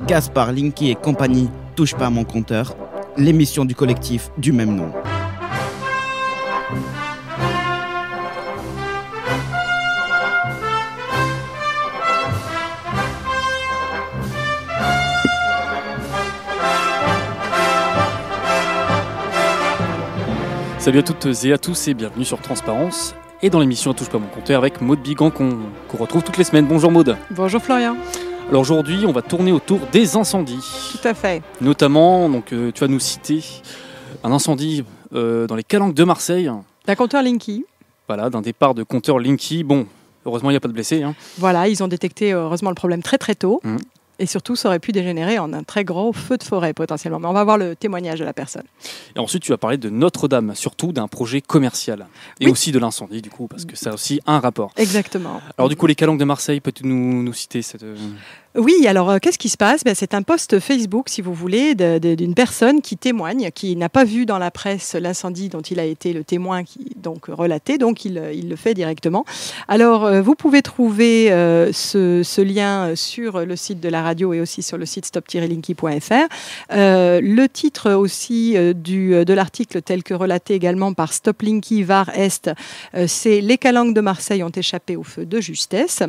Gaspard, Linky et compagnie, touche pas à mon compteur, l'émission du collectif du même nom. Salut à toutes et à tous et bienvenue sur Transparence et dans l'émission Touche pas mon compteur avec Maud Bigan qu'on retrouve toutes les semaines. Bonjour Maud. Bonjour Florian. Alors aujourd'hui on va tourner autour des incendies. Tout à fait. Notamment, donc, tu vas nous citer un incendie dans les Calanques de Marseille. D'un compteur Linky. Voilà, d'un départ de compteur Linky. Bon, heureusement il n'y a pas de blessés. Voilà, ils ont détecté heureusement le problème très très tôt. Et surtout, ça aurait pu dégénérer en un très gros feu de forêt potentiellement. Mais on va voir le témoignage de la personne. Et ensuite, tu vas parler de Notre-Dame, surtout d'un projet commercial. Et aussi de l'incendie, du coup, parce que ça a aussi un rapport. Exactement. Alors du coup, les Calanques de Marseille, peux-tu nous citer cette... Oui, alors qu'est-ce qui se passe ? C'est un post Facebook, si vous voulez, d'une personne qui témoigne, qui n'a pas vu dans la presse l'incendie dont il a été le témoin donc relaté, donc il le fait directement. Alors, vous pouvez trouver ce lien sur le site de la radio et aussi sur le site stop-linky.fr. Le titre aussi de l'article tel que relaté également par Stop Linky Var Est, c'est « Les Calanques de Marseille ont échappé au feu de justesse ».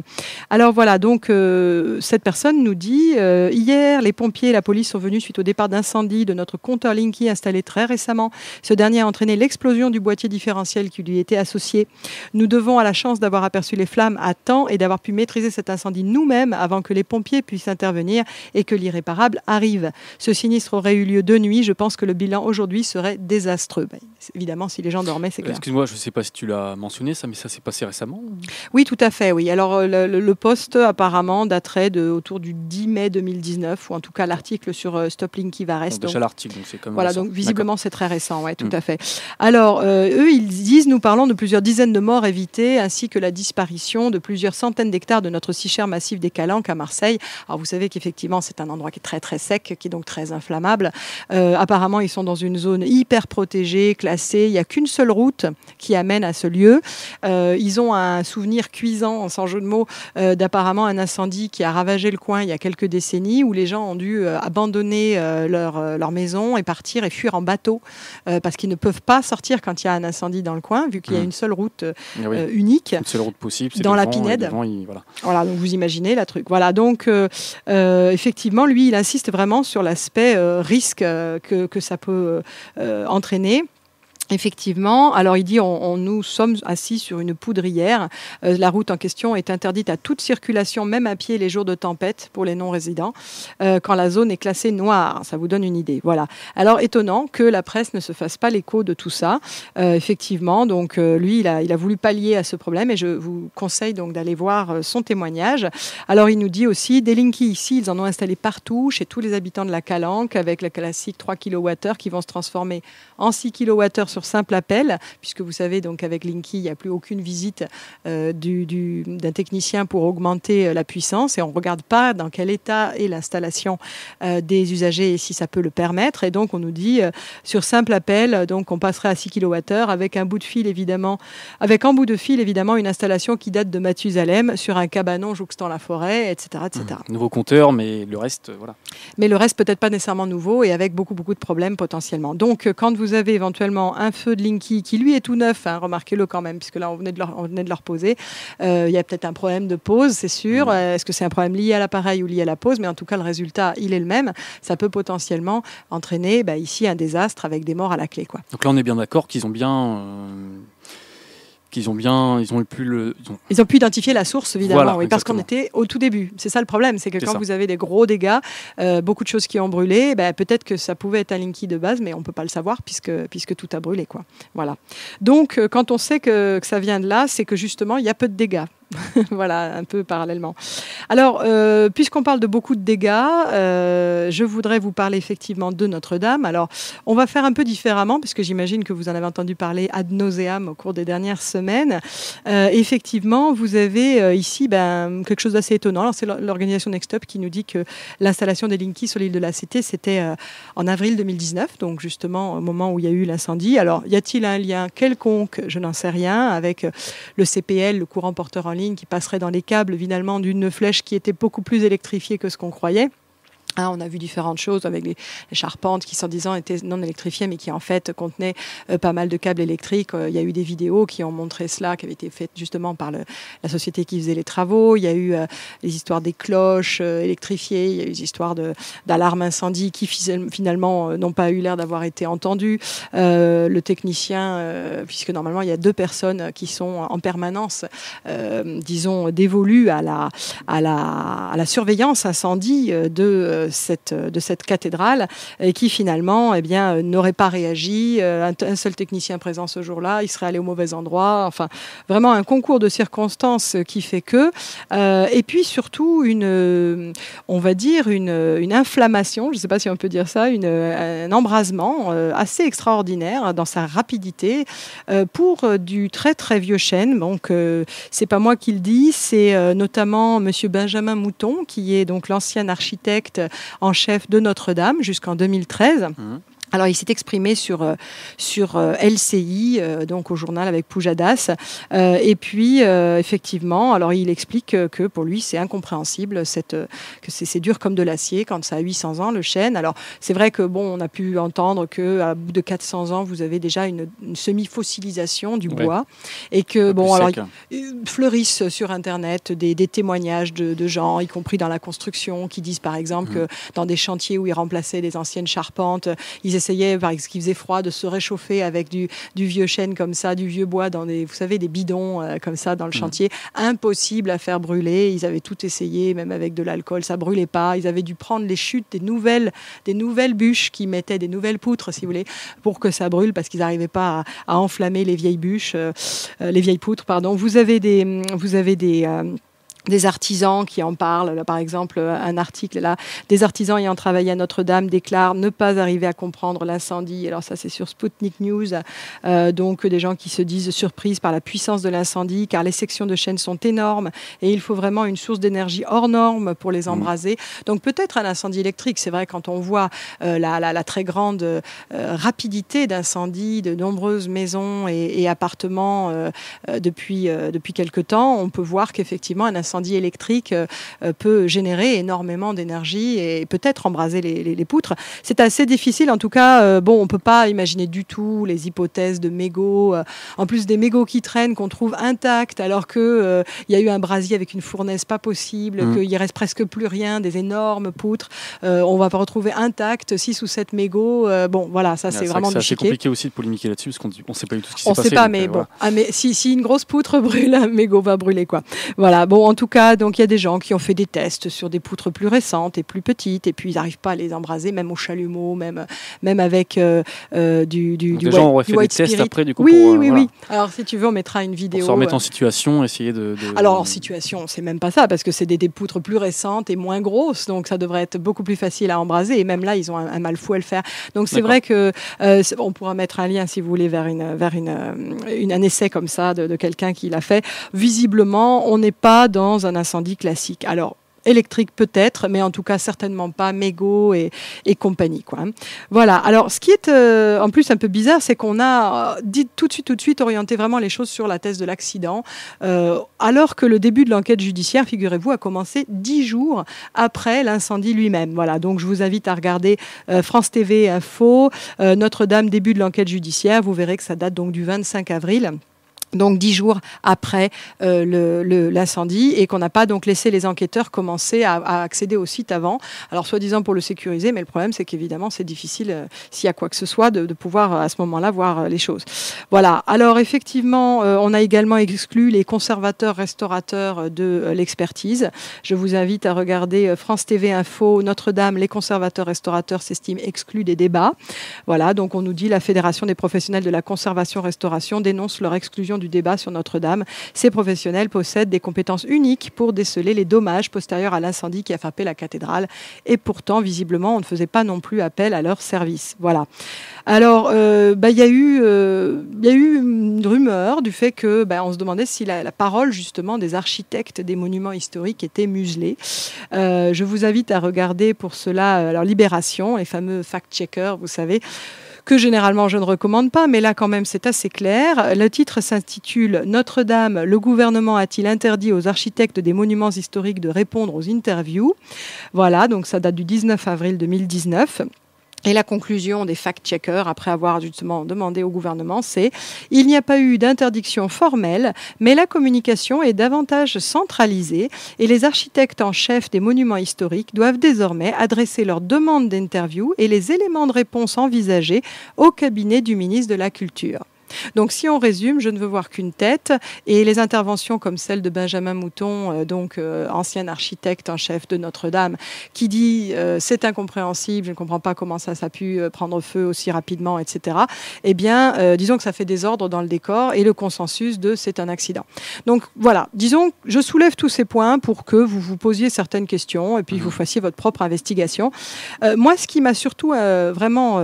Alors voilà, donc cette personne nous dit hier, les pompiers et la police sont venus suite au départ d'incendie de notre compteur Linky installé très récemment. Ce dernier a entraîné l'explosion du boîtier différentiel qui lui était associé. Nous devons à la chance d'avoir aperçu les flammes à temps et d'avoir pu maîtriser cet incendie nous-mêmes avant que les pompiers puissent intervenir et que l'irréparable arrive. Ce sinistre aurait eu lieu de nuit. Je pense que le bilan aujourd'hui serait désastreux. Évidemment, si les gens dormaient, c'est clair. Excuse-moi, je ne sais pas si tu l'as mentionné, ça, mais ça s'est passé récemment. Oui, tout à fait. Oui. Alors, le post apparemment daterait autour du 10 mai 2019, ou en tout cas l'article sur Stop Linky Var Est. Déjà l'article, donc c'est comme voilà, récent. donc visiblement c'est très récent, ouais, tout à fait. Alors, eux, ils disent, nous parlons de plusieurs dizaines de morts évitées, ainsi que la disparition de plusieurs centaines d'hectares de notre si cher massif des Calanques à Marseille. Alors, vous savez qu'effectivement, c'est un endroit qui est très très sec, qui est donc très inflammable. Apparemment, ils sont dans une zone hyper protégée, classée. Il n'y a qu'une seule route qui amène à ce lieu. Ils ont un souvenir cuisant, sans jeu de mots, d'apparemment un incendie qui a ravagé le coin il y a quelques décennies, où les gens ont dû abandonner leur maison et partir et fuir en bateau parce qu'ils ne peuvent pas sortir quand il y a un incendie dans le coin, vu qu'il y a une seule route unique. Une seule route possible, c'est dans la vent, Pinède. Voilà, donc vous imaginez la truc. Voilà, donc effectivement, lui, il insiste vraiment sur l'aspect risque que ça peut entraîner. Effectivement. Alors, il dit nous sommes assis sur une poudrière. La route en question est interdite à toute circulation, même à pied, les jours de tempête pour les non-résidents, quand la zone est classée noire. Ça vous donne une idée. Voilà. Alors, étonnant que la presse ne se fasse pas l'écho de tout ça. Effectivement, donc lui, il a voulu pallier à ce problème et je vous conseille donc d'aller voir son témoignage. Alors, il nous dit aussi, des Linky ici, ils en ont installé partout, chez tous les habitants de la Calanque, avec le classique 3 kWh qui vont se transformer en 6 kWh sur simple appel, puisque vous savez, donc avec Linky, il n'y a plus aucune visite d'un technicien pour augmenter la puissance et on ne regarde pas dans quel état est l'installation des usagers et si ça peut le permettre. Et donc, on nous dit, sur simple appel, donc on passerait à 6 kWh avec un bout de fil, évidemment, une installation qui date de Mathusalem sur un cabanon jouxtant la forêt, etc. etc. Nouveau compteur, mais le reste, voilà. Mais le reste, peut-être pas nécessairement nouveau et avec beaucoup, beaucoup de problèmes potentiellement. Donc, quand vous avez éventuellement un feu de Linky qui lui est tout neuf, remarquez-le quand même, puisque là on venait de le reposer. Il y a peut-être un problème de pause, c'est sûr. Est-ce que c'est un problème lié à l'appareil ou lié à la pause ? Mais en tout cas, le résultat, il est le même. Ça peut potentiellement entraîner ici un désastre avec des morts à la clé, quoi. Donc là, on est bien d'accord qu'ils ont bien... Ils ont pu identifier la source, évidemment, voilà, parce qu'on était au tout début. C'est ça le problème, c'est que quand vous avez des gros dégâts, beaucoup de choses qui ont brûlé, peut-être que ça pouvait être un Linky de base, mais on ne peut pas le savoir puisque tout a brûlé, quoi. Voilà. Donc, quand on sait que ça vient de là, c'est que justement, il y a peu de dégâts. Voilà, un peu parallèlement. Alors, puisqu'on parle de beaucoup de dégâts, je voudrais vous parler effectivement de Notre-Dame. Alors, on va faire un peu différemment, puisque j'imagine que vous en avez entendu parler ad nauseam au cours des dernières semaines. Effectivement, vous avez ici quelque chose d'assez étonnant. Alors, c'est l'organisation Next Up qui nous dit que l'installation des Linky sur l'île de la Cité, c'était en avril 2019, donc justement au moment où il y a eu l'incendie. Alors, y a-t-il un lien quelconque, je n'en sais rien, avec le CPL, le courant porteur en ligne, qui passerait dans les câbles finalement d'une flèche qui était beaucoup plus électrifiée que ce qu'on croyait. On a vu différentes choses avec les charpentes qui, soi-disant, étaient non électrifiées, mais qui en fait contenaient pas mal de câbles électriques. Il y a eu des vidéos qui ont montré cela, qui avaient été faites justement par la société qui faisait les travaux. Il y a eu les histoires des cloches électrifiées, il y a eu des histoires d'alarmes incendie qui finalement n'ont pas eu l'air d'avoir été entendues. Le technicien, puisque normalement il y a 2 personnes qui sont en permanence, disons, dévolues à la surveillance incendie de cette cathédrale, et qui finalement n'aurait pas réagi. Un seul technicien présent ce jour-là, il serait allé au mauvais endroit. Enfin, vraiment un concours de circonstances qui fait que. Et puis surtout on va dire une inflammation, je ne sais pas si on peut dire ça, un embrasement assez extraordinaire dans sa rapidité pour du très très vieux chêne. Donc c'est pas moi qui le dis, c'est notamment Monsieur Benjamin Mouton, qui est donc l'ancien architecte en chef de Notre-Dame jusqu'en 2013. Alors, il s'est exprimé sur LCI, donc au journal avec Pujadas. Et puis, effectivement, alors il explique que pour lui, c'est incompréhensible, que c'est dur comme de l'acier quand ça a 800 ans, le chêne. Alors, c'est vrai que, on a pu entendre qu'à bout de 400 ans, vous avez déjà une semi-fossilisation du bois. Et que, alors, fleurissent sur Internet des témoignages de gens, y compris dans la construction, qui disent, par exemple, que dans des chantiers où ils remplaçaient des anciennes charpentes, ils essayaient, parce qu'il faisait froid, de se réchauffer avec du vieux chêne comme ça, du vieux bois dans des bidons comme ça dans le chantier. Impossible à faire brûler. Ils avaient tout essayé, même avec de l'alcool, ça brûlait pas. Ils avaient dû prendre les chutes des nouvelles bûches qui mettaient des nouvelles poutres, si vous voulez, pour que ça brûle, parce qu'ils n'arrivaient pas à enflammer les vieilles bûches, les vieilles poutres, pardon. Vous avez des artisans qui en parlent. Là, par exemple, un article là, des artisans ayant travaillé à Notre-Dame déclarent ne pas arriver à comprendre l'incendie. Alors ça, c'est sur Sputnik News. Donc des gens qui se disent surprises par la puissance de l'incendie, car les sections de chêne sont énormes et il faut vraiment une source d'énergie hors norme pour les embraser. Donc peut-être un incendie électrique. C'est vrai, quand on voit la très grande rapidité d'incendie de nombreuses maisons et appartements depuis quelque temps, on peut voir qu'effectivement un incendie électrique peut générer énormément d'énergie et peut-être embraser les poutres. C'est assez difficile, en tout cas. On ne peut pas imaginer du tout les hypothèses de mégots. En plus, des mégots qui traînent, qu'on trouve intacts, alors qu'il y a eu un brasier avec une fournaise pas possible, qu'il reste presque plus rien, des énormes poutres. On va pas retrouver intacts 6 ou 7 mégots. Voilà, ça c'est vraiment assez chiqué. compliqué aussi de polémiquer là-dessus, parce qu'on ne sait pas du tout ce qui s'est passé. On ne sait pas, mais bon. Voilà. Mais si une grosse poutre brûle, un mégot va brûler, quoi. Voilà. En tout cas, donc il y a des gens qui ont fait des tests sur des poutres plus récentes et plus petites, et puis ils n'arrivent pas à les embraser, même au chalumeau, même avec des gens auraient fait des tests après, du coup. Oui. Alors si tu veux, on mettra une vidéo. Pour se remettre en situation, essayer de. Alors en situation, c'est même pas ça, parce que c'est des poutres plus récentes et moins grosses, donc ça devrait être beaucoup plus facile à embraser. Et même là, ils ont un mal fou à le faire. Donc c'est vrai que on pourra mettre un lien, si vous voulez, vers un essai comme ça de quelqu'un qui l'a fait. Visiblement, on n'est pas dans un incendie classique. Alors, électrique peut-être, mais en tout cas certainement pas mégots et compagnie, quoi. Voilà. Alors, ce qui est en plus un peu bizarre, c'est qu'on a dit tout de suite orienté vraiment les choses sur la thèse de l'accident, alors que le début de l'enquête judiciaire, figurez-vous, a commencé 10 jours après l'incendie lui-même. Voilà. Donc, je vous invite à regarder France TV Info, Notre-Dame, début de l'enquête judiciaire. Vous verrez que ça date donc du 25 avril. Donc 10 jours après l'incendie, et qu'on n'a pas donc laissé les enquêteurs commencer à accéder au site avant. Alors soi-disant pour le sécuriser, mais le problème c'est qu'évidemment c'est difficile s'il y a quoi que ce soit de pouvoir à ce moment-là voir les choses. Voilà. Alors effectivement, on a également exclu les conservateurs-restaurateurs de l'expertise. Je vous invite à regarder France TV Info, Notre-Dame, les conservateurs-restaurateurs s'estiment exclus des débats. Voilà. Donc on nous dit la Fédération des professionnels de la conservation-restauration dénonce leur exclusion du débat sur Notre-Dame. Ces professionnels possèdent des compétences uniques pour déceler les dommages postérieurs à l'incendie qui a frappé la cathédrale, et pourtant, visiblement, on ne faisait pas non plus appel à leur service. Voilà. Alors, il y a eu une rumeur du fait que, on se demandait si la parole, justement, des architectes des monuments historiques était muselée. Je vous invite à regarder pour cela, alors Libération, les fameux fact-checkers, vous savez, que généralement je ne recommande pas, mais là quand même c'est assez clair. Le titre s'intitule « Notre-Dame, le gouvernement a-t-il interdit aux architectes des monuments historiques de répondre aux interviews ?» Voilà, donc ça date du 19 avril 2019. Et la conclusion des fact-checkers, après avoir justement demandé au gouvernement, c'est « Il n'y a pas eu d'interdiction formelle, mais la communication est davantage centralisée et les architectes en chef des monuments historiques doivent désormais adresser leurs demandes d'interview et les éléments de réponse envisagés au cabinet du ministre de la Culture ». Donc si on résume, je ne veux voir qu'une tête, et les interventions comme celle de Benjamin Mouton, ancien architecte en chef de Notre-Dame, qui dit c'est incompréhensible, je ne comprends pas comment ça a pu prendre feu aussi rapidement, etc. Eh bien, disons que ça fait désordre dans le décor et le consensus de c'est un accident. Donc voilà, disons, je soulève tous ces points pour que vous vous posiez certaines questions et puis vous fassiez votre propre investigation. Moi, ce qui m'a surtout vraiment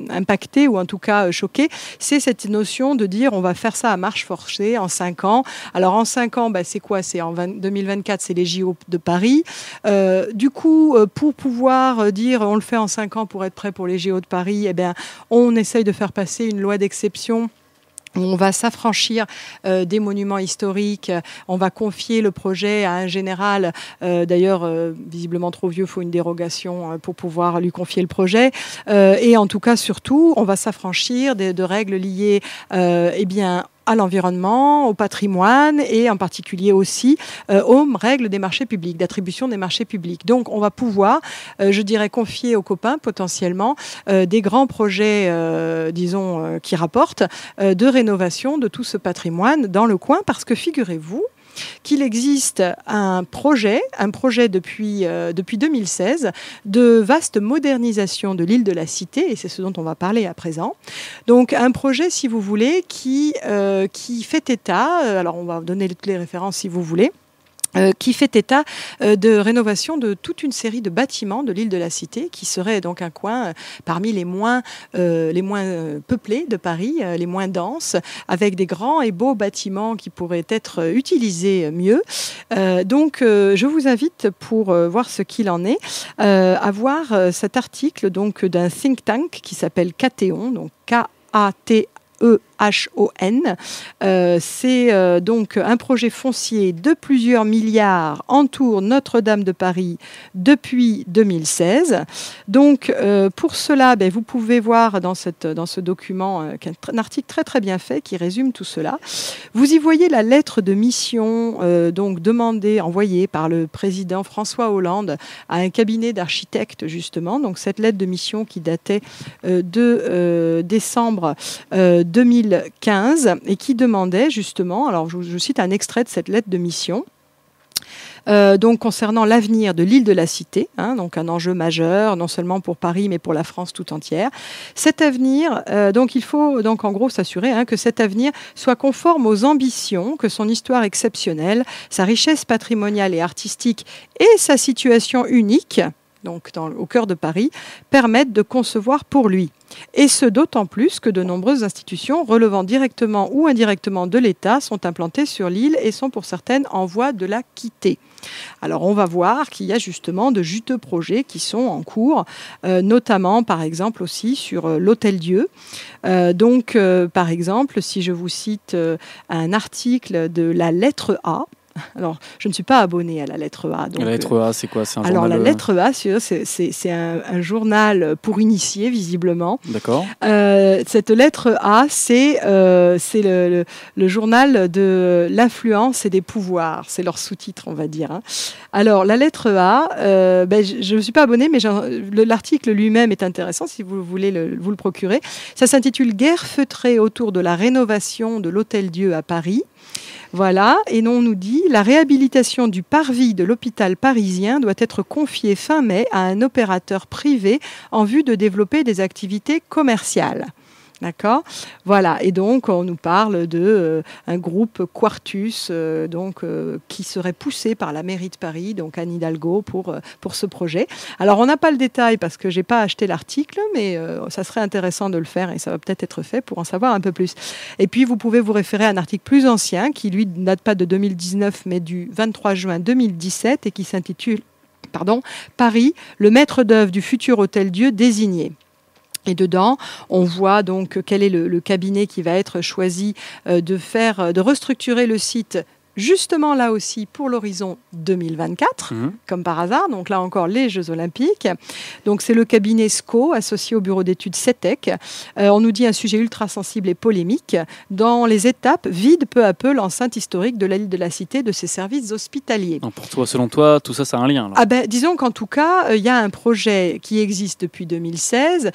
impacté, ou en tout cas choqué, c'est cette notion de dire on va faire ça à marche forcée en 5 ans. Alors en 5 ans, c'est quoi? C'est en 2024, c'est les JO de Paris. Du coup, pour pouvoir dire on le fait en 5 ans pour être prêt pour les JO de Paris, eh bien, on essaye de faire passer une loi d'exception. On va s'affranchir des monuments historiques, on va confier le projet à un général, d'ailleurs visiblement trop vieux, il faut une dérogation pour pouvoir lui confier le projet, et en tout cas surtout, on va s'affranchir de règles liées à l'environnement, au patrimoine et en particulier aussi aux règles des marchés publics, d'attribution des marchés publics. Donc on va pouvoir, je dirais, confier aux copains potentiellement des grands projets, qui rapportent de rénovation de tout ce patrimoine dans le coin, parce que figurez-vous qu'il existe un projet depuis 2016 de vaste modernisation de l'île de la Cité, et c'est ce dont on va parler à présent. Donc un projet, si vous voulez, qui fait état, alors on va donner toutes les références si vous voulez, qui fait état de rénovation de toute une série de bâtiments de l'île de la Cité, qui serait donc un coin parmi les moins peuplés de Paris, les moins denses, avec des grands et beaux bâtiments qui pourraient être utilisés mieux. Donc je vous invite, pour voir ce qu'il en est, à voir cet article donc d'un think tank qui s'appelle Catéon, donc K-A-T-E-H-O-N. C'est donc un projet foncier de plusieurs milliards entoure Notre-Dame de Paris depuis 2016. Donc pour cela, vous pouvez voir dans ce document un article très très bien fait qui résume tout cela. Vous y voyez la lettre de mission donc envoyée par le président François Hollande à un cabinet d'architectes justement. Donc cette lettre de mission qui datait de décembre 2015 et qui demandait justement, alors je cite un extrait de cette lettre de mission, donc concernant l'avenir de l'île de la Cité, donc un enjeu majeur non seulement pour Paris mais pour la France tout entière. Cet avenir, donc il faut donc en gros s'assurer que cet avenir soit conforme aux ambitions, que son histoire exceptionnelle, sa richesse patrimoniale et artistique et sa situation unique, donc au cœur de Paris, permettent de concevoir pour lui. Et ce d'autant plus que de nombreuses institutions relevant directement ou indirectement de l'État sont implantées sur l'île et sont pour certaines en voie de la quitter. Alors on va voir qu'il y a justement de juteux projets qui sont en cours, notamment par exemple aussi sur l'Hôtel-Dieu. Par exemple, si je vous cite un article de la lettre A. Alors, je ne suis pas abonnée à la lettre A. Donc, la lettre A, c'est quoi? C'est un alors, journal... la lettre A, c'est un journal pour initiés, visiblement. D'accord. Cette lettre A, c'est le journal de l'influence et des pouvoirs. C'est leur sous-titre, on va dire. Alors, la lettre A, je ne suis pas abonnée, mais l'article lui-même est intéressant, si vous voulez vous le procurer. Ça s'intitule « Guerre feutrée autour de la rénovation de l'Hôtel-Dieu à Paris ». Voilà, et on nous dit « La réhabilitation du parvis de l'hôpital parisien doit être confiée fin mai à un opérateur privé en vue de développer des activités commerciales. » D'accord ? Voilà, et donc on nous parle d'un groupe Quartus qui serait poussé par la mairie de Paris, donc Anne Hidalgo, pour ce projet. Alors on n'a pas le détail parce que je n'ai pas acheté l'article, mais ça serait intéressant de le faire et ça va peut-être être fait pour en savoir un peu plus. Et puis vous pouvez vous référer à un article plus ancien qui lui ne date pas de 2019 mais du 23 juin 2017 et qui s'intitule Paris, le maître d'œuvre du futur Hôtel-Dieu désigné. Et dedans, on voit donc quel est le cabinet qui va être choisi de restructurer le site. Justement là aussi pour l'horizon 2024, comme par hasard. Donc là encore, les Jeux Olympiques. Donc c'est le cabinet SCO, associé au bureau d'études CETEC. On nous dit un sujet ultra sensible et polémique. Dans les étapes, vide peu à peu l'enceinte historique de l'île de la Cité de ses services hospitaliers. Non, pour toi, selon toi, tout ça, ça a un lien alors. Disons qu'en tout cas, il y a un projet qui existe depuis 2016,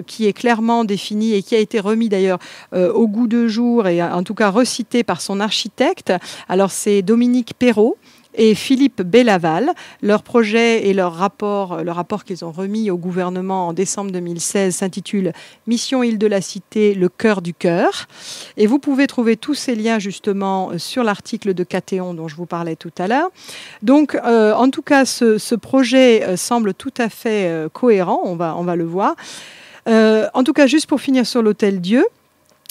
qui est clairement défini et qui a été remis d'ailleurs au goût de jour et en tout cas recité par son architecte. Alors c'est Dominique Perrault et Philippe Bellaval. Leur projet et le rapport qu'ils ont remis au gouvernement en décembre 2016 s'intitule « Mission Île de la Cité, le cœur du cœur ». Et vous pouvez trouver tous ces liens justement sur l'article de Catéon dont je vous parlais tout à l'heure. Donc en tout cas, ce projet semble tout à fait cohérent, on va le voir. En tout cas, juste pour finir sur l'Hôtel-Dieu,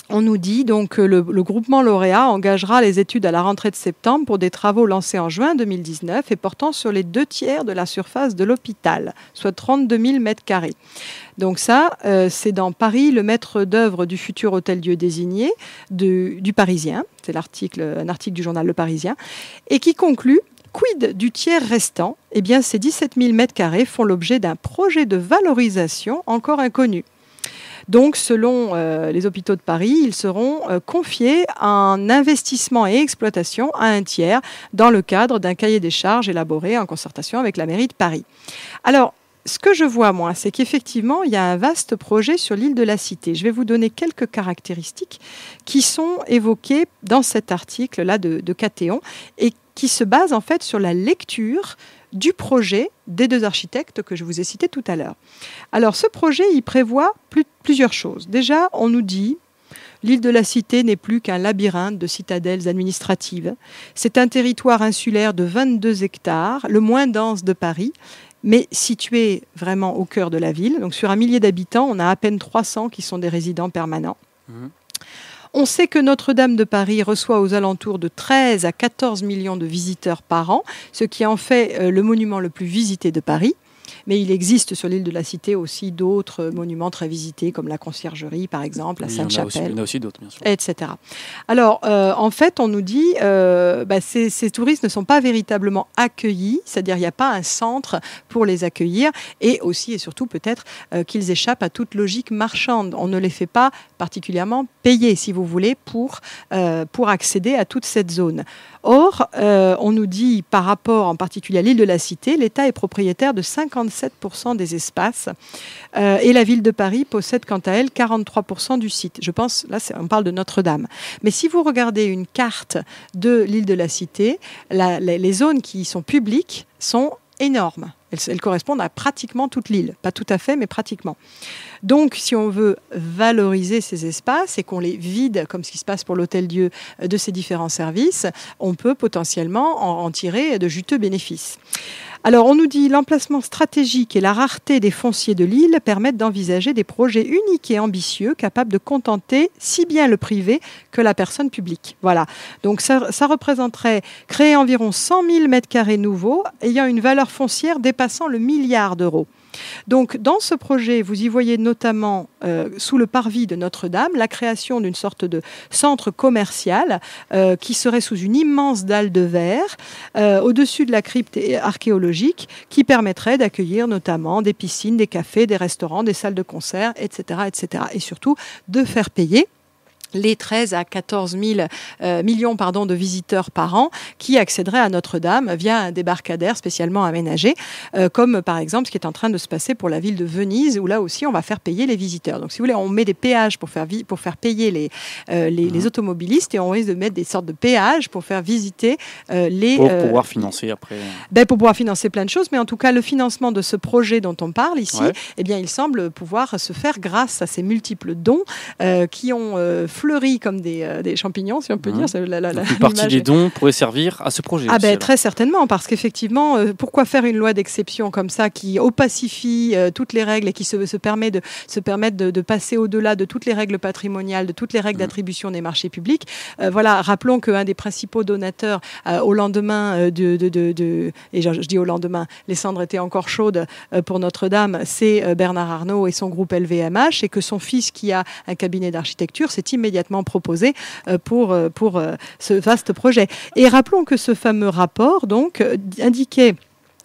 on nous dit donc que le groupement lauréat engagera les études à la rentrée de septembre pour des travaux lancés en juin 2019 et portant sur les 2/3 de la surface de l'hôpital, soit 32 000 m². Donc ça, c'est dans Paris, le maître d'œuvre du futur Hôtel-Dieu désigné du Parisien. C'est un article du journal Le Parisien, et qui conclut: quid du tiers restant? Eh bien, ces 17 000 m² font l'objet d'un projet de valorisation encore inconnu. Donc, selon les hôpitaux de Paris, ils seront confiés en investissement et exploitation à un tiers dans le cadre d'un cahier des charges élaboré en concertation avec la mairie de Paris. Alors, ce que je vois, moi, c'est qu'effectivement, il y a un vaste projet sur l'île de la Cité. Je vais vous donner quelques caractéristiques qui sont évoquées dans cet article-là de Catéon et qui se basent en fait sur la lecture du projet des deux architectes que je vous ai cités tout à l'heure. Alors, ce projet, il prévoit plusieurs choses. Déjà, on nous dit l'île de la Cité n'est plus qu'un labyrinthe de citadelles administratives. C'est un territoire insulaire de 22 hectares, le moins dense de Paris, mais situé vraiment au cœur de la ville. Donc, sur 1 millier d'habitants, on a à peine 300 qui sont des résidents permanents. On sait que Notre-Dame de Paris reçoit aux alentours de 13 à 14 millions de visiteurs par an, ce qui en fait le monument le plus visité de Paris. Mais il existe sur l'île de la Cité aussi d'autres monuments très visités, comme la Conciergerie, par exemple, la Sainte-Chapelle. Il y en a aussi d'autres, bien sûr. Etc. Alors, en fait, on nous dit ces touristes ne sont pas véritablement accueillis, c'est-à-dire il n'y a pas un centre pour les accueillir, et aussi et surtout peut-être qu'ils échappent à toute logique marchande. On ne les fait pas particulièrement payer, si vous voulez, pour accéder à toute cette zone. Or, on nous dit, par rapport en particulier à l'île de la Cité, l'État est propriétaire de 57% des espaces et la ville de Paris possède quant à elle 43% du site. Je pense, là on parle de Notre-Dame. Mais si vous regardez une carte de l'île de la Cité, les zones qui sont publiques sont énormes. Elles correspondent à pratiquement toute l'île. Pas tout à fait, mais pratiquement. Donc, si on veut valoriser ces espaces et qu'on les vide, comme ce qui se passe pour l'Hôtel-Dieu, de ces différents services, on peut potentiellement en tirer de juteux bénéfices. Alors, on nous dit l'emplacement stratégique et la rareté des fonciers de l'île permettent d'envisager des projets uniques et ambitieux capables de contenter si bien le privé que la personne publique. Voilà. Donc, ça représenterait créer environ 100 000 m² nouveaux ayant une valeur foncière dépassant le milliard d'euros. Donc, dans ce projet, vous y voyez notamment, sous le parvis de Notre-Dame, la création d'une sorte de centre commercial qui serait sous une immense dalle de verre au-dessus de la crypte archéologique qui permettrait d'accueillir notamment des piscines, des cafés, des restaurants, des salles de concert, etc., etc. Et surtout, de faire payer les 13 à 14 000 millions de visiteurs par an qui accéderaient à Notre-Dame via un débarcadère spécialement aménagé, comme par exemple ce qui est en train de se passer pour la ville de Venise, où là aussi on va faire payer les visiteurs. Donc si vous voulez, on met des péages pour faire payer les automobilistes et on risque de mettre des sortes de péages pour faire visiter les... Pour pouvoir financer après... pour pouvoir financer plein de choses, mais en tout cas le financement de ce projet dont on parle ici, eh bien, il semble pouvoir se faire grâce à ces multiples dons qui ont fleuri comme des champignons, si on peut dire. C'est Une partie des dons pourrait servir à ce projet. Aussi, très certainement, parce qu'effectivement, pourquoi faire une loi d'exception comme ça qui opacifie toutes les règles et qui se permettent de passer au-delà de toutes les règles patrimoniales, de toutes les règles d'attribution des marchés publics. Rappelons qu'un des principaux donateurs au lendemain et je dis au lendemain, les cendres étaient encore chaudes pour Notre-Dame, c'est Bernard Arnault et son groupe LVMH, et que son fils, qui a un cabinet d'architecture, s'est immédiatement proposé pour ce vaste projet. Et rappelons que ce fameux rapport donc indiquait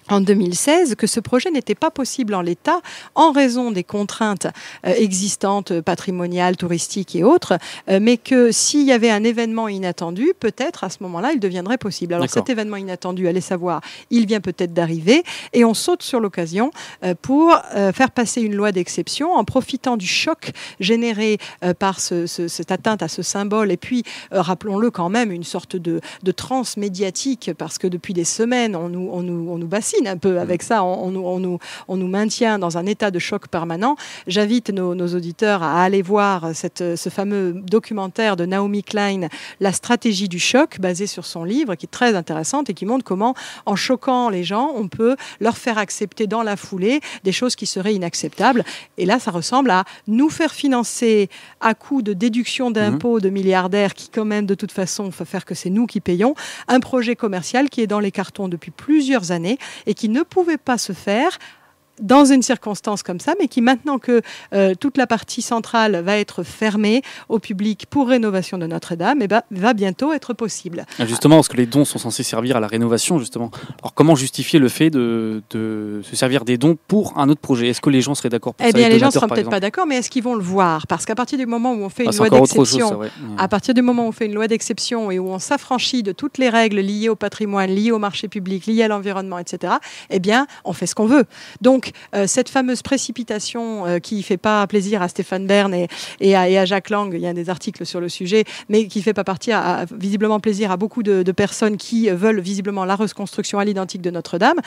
en 2016 que ce projet n'était pas possible en l'état en raison des contraintes existantes, patrimoniales, touristiques et autres, mais que s'il y avait un événement inattendu, peut-être à ce moment-là, il deviendrait possible. Alors cet événement inattendu, allez savoir, il vient peut-être d'arriver, et on saute sur l'occasion pour faire passer une loi d'exception en profitant du choc généré par cette atteinte à ce symbole, et puis rappelons-le quand même, une sorte de transe médiatique, parce que depuis des semaines, on nous bassine un peu avec ça, on nous maintient dans un état de choc permanent. J'invite nos auditeurs à aller voir ce fameux documentaire de Naomi Klein, La stratégie du choc, basé sur son livre, qui est très intéressante et qui montre comment, en choquant les gens, on peut leur faire accepter dans la foulée des choses qui seraient inacceptables. Et là, ça ressemble à nous faire financer à coup de déduction d'impôts de milliardaires qui, quand même, de toute façon, faut faire que c'est nous qui payons, un projet commercial qui est dans les cartons depuis plusieurs années et qui ne pouvait pas se faire dans une circonstance comme ça, mais qui, maintenant que toute la partie centrale va être fermée au public pour rénovation de Notre-Dame, va bientôt être possible. Justement, parce que les dons sont censés servir à la rénovation, justement. Alors, comment justifier le fait de se servir des dons pour un autre projet? Est-ce que les gens seraient d'accord pour ça? Les gens ne seront peut-être pas d'accord, mais est-ce qu'ils vont le voir? Parce qu'à partir du moment où on fait une loi d'exception, à partir du moment où on fait une loi d'exception et où on s'affranchit de toutes les règles liées au patrimoine, liées au marché public, liées à l'environnement, etc., on fait ce qu'on veut. Donc, cette fameuse précipitation qui ne fait pas plaisir à Stéphane Bern et à Jacques Lang, il y a des articles sur le sujet, mais qui ne fait pas visiblement plaisir à beaucoup de personnes qui veulent visiblement la reconstruction à l'identique de Notre-Dame,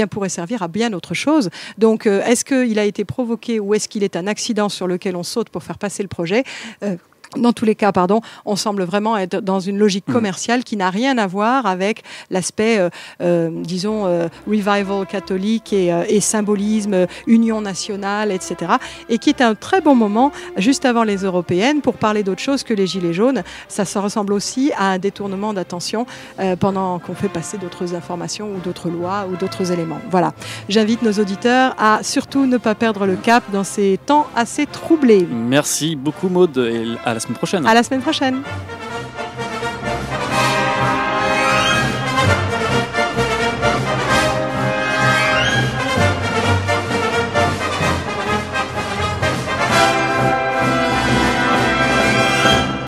pourrait servir à bien autre chose. Donc, est-ce qu'il a été provoqué ou est-ce qu'il est un accident sur lequel on saute pour faire passer le projet? Dans tous les cas, on semble vraiment être dans une logique commerciale qui n'a rien à voir avec l'aspect, revival catholique et symbolisme, union nationale, etc. Et qui est un très bon moment, juste avant les européennes, pour parler d'autre chose que les Gilets jaunes. Ça ressemble aussi à un détournement d'attention pendant qu'on fait passer d'autres informations ou d'autres lois ou d'autres éléments. Voilà. J'invite nos auditeurs à surtout ne pas perdre le cap dans ces temps assez troublés. Merci beaucoup, Maud, et à la semaine prochaine. À la semaine prochaine.